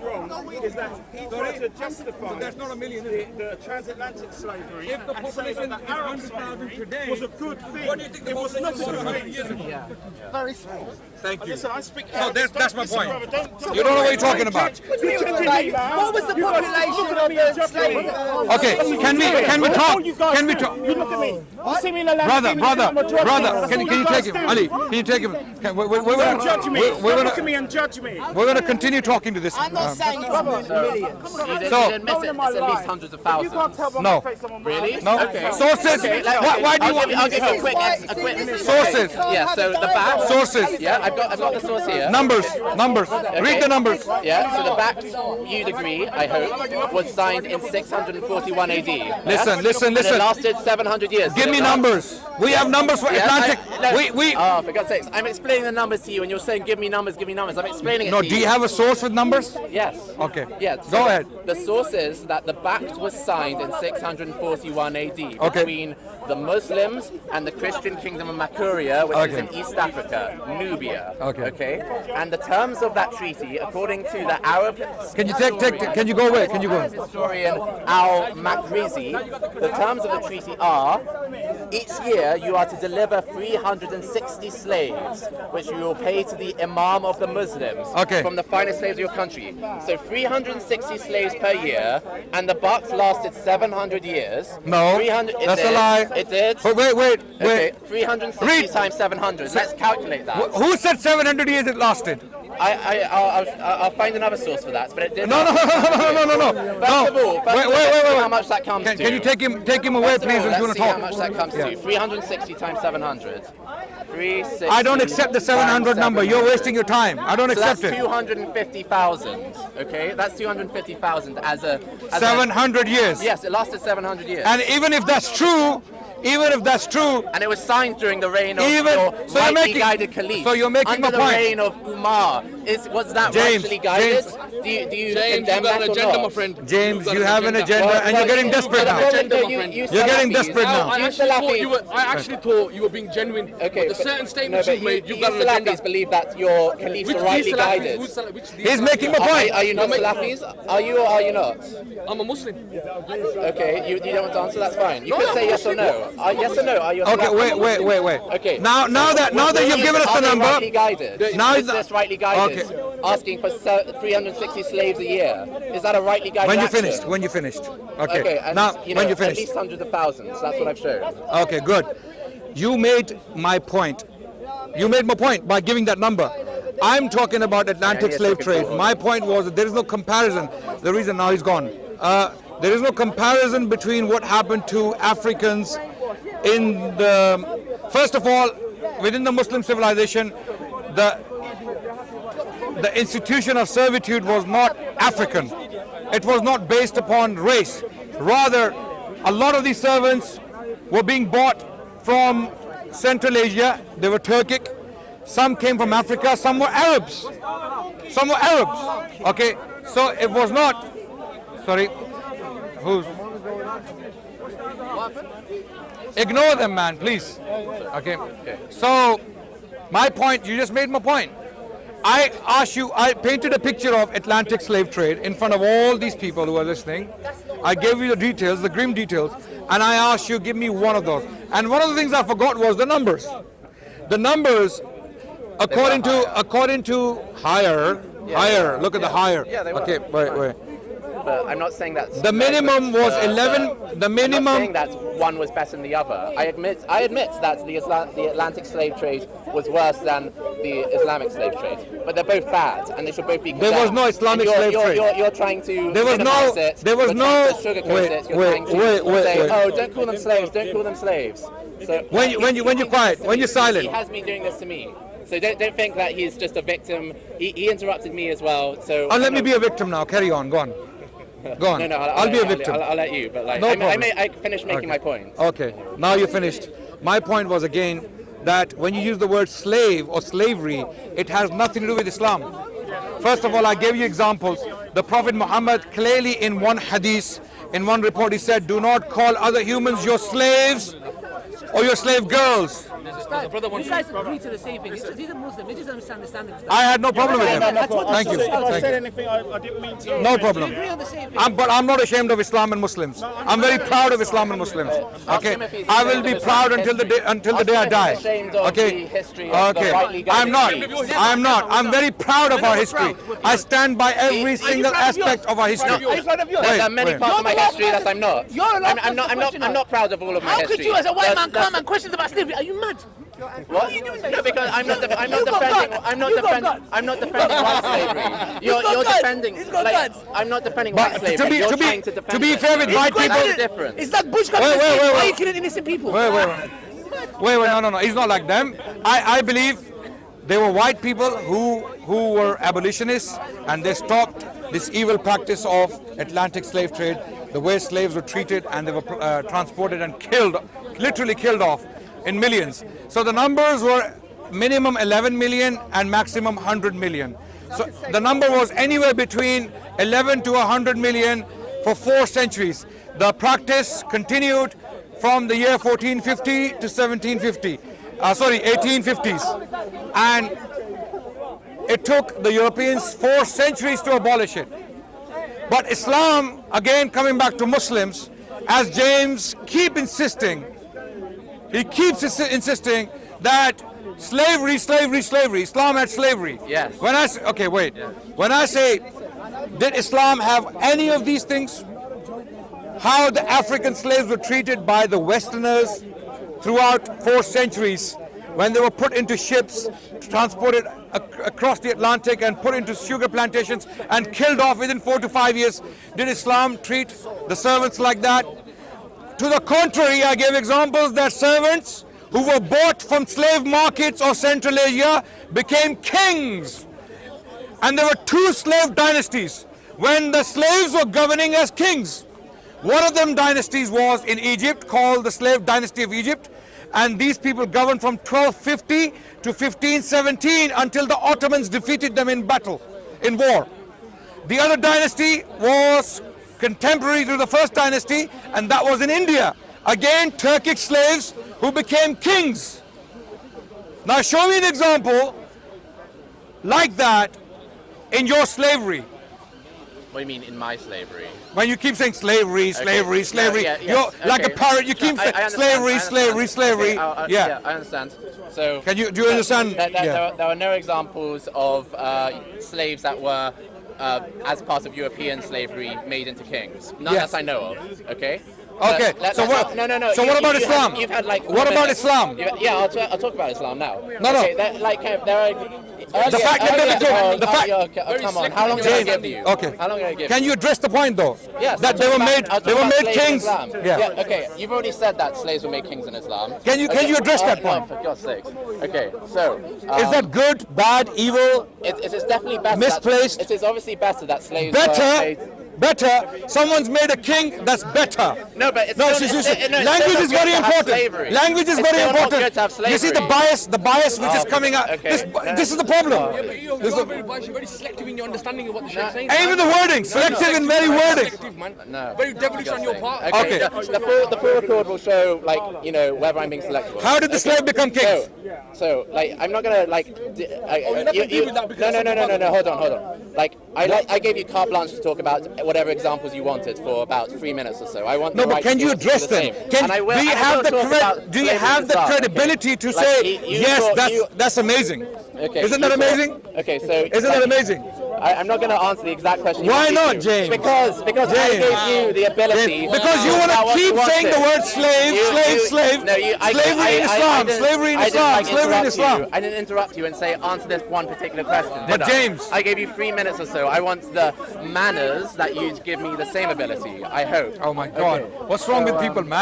wrong is that he tried to justify the transatlantic slavery and say that the Arab slavery was a good thing. It was not a good thing. Very small. Thank you. Listen, I speak. So that's my point. Brother, You don't know what you're talking about. What was the population of the slaves? Okay, can we talk? Can we talk? You look at me. You see me in the land. Brother, can you take him? Ali, can you take him? Judge me. Don't look at me and judge me. We're going to continue talking to this. I'm not saying it's millions. You didn't miss it. It's at least hundreds of thousands. No. Really? No. Okay. Sources. Why do you want? I'll give you a quick Sources. Yeah. So the back. Sources. Yeah. I've got the source here. Numbers. Read the numbers. Yeah. So the back, you'd agree, I hope, was signed in 641 AD. Listen. And it lasted 700 years. Give me numbers. We have numbers for Atlantic. Oh, for God's sakes! I'm explaining the numbers to you, and you're saying, "Give me numbers, give me numbers." I'm explaining it. No. to Do you have a source with numbers? Yes. Okay. Yeah. Go ahead. The source is that the pact was signed in 641 AD between the Muslims and the Christian kingdom of Makuria, which is in East Africa, Nubia. Okay. And the terms of that treaty, according to the Arab Can you Can you go away? Can you go? Historian Al-Makrizi, the terms of the treaty are: each year you are to deliver 360 slaves, which you will pay to the Imam of the Muslims from the finest slaves of your country. So 360 slaves per year, and the Bucks lasted 700 years. No, that's a lie. It did. But wait. Okay, 360 times 700. Let's calculate that. Who said 700 years it lasted? I'll find another source for that, but it did. No. First of all, wait. How much that comes to? Can you take him away, please? Let's If you want see to how talk. much that comes to. 360 times 700. 360. I don't accept the 700 number. You're wasting your time. I don't accept that's it. 250,000. Okay, that's 250,000 as a 700 years. Yes, it lasted 700 years. And even if that's true, and it was signed during the reign of so rightly guided caliph. So you're making under my the point. reign of Umar. Was that rightly guided? Do you condemn that or not? my friend. James, you have an agenda, and you're getting desperate now. You're getting desperate now. I actually thought you were being genuine. Okay, the certain statements you've made, you've got an Salafis agenda. believe that your caliphs are rightly guided. He's making my point. Are you not Salafis? Are you or are you not? I'm a Muslim. Okay, you don't want to answer. That's fine. You can say yes or no. Yes or no? Are you? Okay, wait. Okay. Now that you've given us the number, rightly guided? now is this rightly guided? Asking for 360 slaves a year. Is that a rightly guided action? When you finished. Okay. And Now, when you at finished. least hundreds of thousands. That's what I've shown. Okay, good. You made my point. You made my point by giving that number. I'm talking about Atlantic slave trade. My point was that there is no comparison. The reason now he's gone. There is no comparison between what happened to Africans in the... First of all, within the Muslim civilization, the institution of servitude was not African. It was not based upon race. Rather, a lot of these servants were being bought from Central Asia. They were Turkic. Some came from Africa. Some were Arabs. Okay, so it was not... Sorry. Who's... Ignore them, man, please. Okay. So, my point, you just made my point. I painted a picture of Atlantic slave trade in front of all these people who are listening. I gave you the details, the grim details, and I asked you, give me one of those. And one of the things I forgot was the numbers. The numbers, according to higher, look at the higher. Yeah, they were. Okay, wait. But I'm not saying that the minimum was 11. The minimum. I'm not saying that one was better than the other. I admit that the Atlantic slave trade was worse than the Islamic slave trade. But they're both bad, and they should both be condemned. There was no Islamic slave trade. You're trying to There was no. There was no. Wait. Oh, don't call them slaves. Don't call them slaves. So when you're quiet, when you're silent. He has been doing this to me. So don't think that he's just a victim. He interrupted me as well. So. Oh, let me be a victim now. Carry on. Go on. Go on. No, I'll be a victim. I'll let you, but no I finished making my point. Okay, now you're finished. My point was again that when you use the word slave or slavery, it has nothing to do with Islam. First of all, I gave you examples. The Prophet Muhammad clearly in one hadith, in one report, he said, do not call other humans your slaves or your slave girls. a brother You wants guys agree to the same thing. He's a Muslim. He doesn't misunderstand it. I had no problem with him. Thank you. If I Thank said you. anything, I didn't mean to. No problem. We agree on the same thing. But I'm not ashamed of Islam and Muslims. I'm very proud of Islam and Muslims. Okay, I will be proud until the day I die. Okay, okay. I'm not. I'm very proud of our history. I stand by every single aspect of our history. There are many parts of my history that I'm not. I'm not proud of all of my How history. could you, as a white man, come and question about slavery? Are you mad? What? No, because I'm not defending white slavery. You're defending. I'm not defending white slavery. You're trying to defend. To be fair with white people, That's different. It's like Bush coming. Why are you killing innocent people? Wait, no. He's not like them. I believe they were white people who were abolitionists, and they stopped this evil practice of Atlantic slave trade, the way slaves were treated, and they were transported and killed, literally killed off in millions. So the numbers were minimum 11 million and maximum 100 million. So the number was anywhere between 11 to 100 million for 4 centuries. The practice continued from the year 1450 to 1750, 1850s. And it took the Europeans 4 centuries to abolish it. But Islam, again coming back to Muslims, as James keeps insisting that slavery, Islam had slavery. Yes. When I say, did Islam have any of these things? How the African slaves were treated by the Westerners throughout 4 centuries, when they were put into ships, transported across the Atlantic and put into sugar plantations and killed off within 4 to 5 years. Did Islam treat the servants like that? To the contrary, I gave examples that servants who were bought from slave markets of Central Asia became kings. And there were 2 slave dynasties when the slaves were governing as kings. One of them dynasties was in Egypt, called the slave dynasty of Egypt. And these people governed from 1250 to 1517 until the Ottomans defeated them in battle, in war. The other dynasty was contemporary to the first dynasty, and that was in India. Again, Turkic slaves who became kings. Now show me an example like that in your slavery. What do you mean in my slavery? When you keep saying slavery, Okay. you're like a parrot. You keep saying slavery. Yeah, I understand. So do you understand? There are no examples of slaves that were, as part of European slavery, made into kings. None that I know of. Okay. Okay. So what about Islam? You've had like. What about Islam? Yeah, I'll talk about Islam now. No. Okay, there are. The fact that come on. How long did I give you? Okay. How long did I give you? Can you address the point though? Yes. That they were made kings. Yeah. Okay. You've already said that slaves were made kings in Islam. Can you address that point? No, for God's sakes. Okay. So. Is that good, bad, evil? It is definitely better. Misplaced? It is obviously better that slaves were made. Better. Someone's made a king. That's better. No, but it's language is very important. Language is very important. You see the bias which is coming out. Okay. This is the problem. You're very selective in your understanding of what the Sheikh's saying. Even the wording, selective in very wording. Selective, man. No. Very devilish on your part. Okay. The full record will show, whether I'm being selective. How did the slave become king? So, I'm not gonna you're not gonna deal with that because no. Hold on. I gave you carte blanche to talk about whatever examples you wanted for about 3 minutes or so. I want. No, but can you address them? Do you have the credibility to say yes? That's amazing. Okay. Isn't that amazing? Okay, so isn't that amazing? I'm not going to answer the exact question. Why not, James? Because I gave you the ability. Because you want to keep saying the word slave. No, Slavery in Islam. I didn't interrupt you and say answer this one particular question. But James, I gave you 3 minutes or so. I want the manners that you'd give me the same ability. I hope. Oh my God, what's wrong with people, man?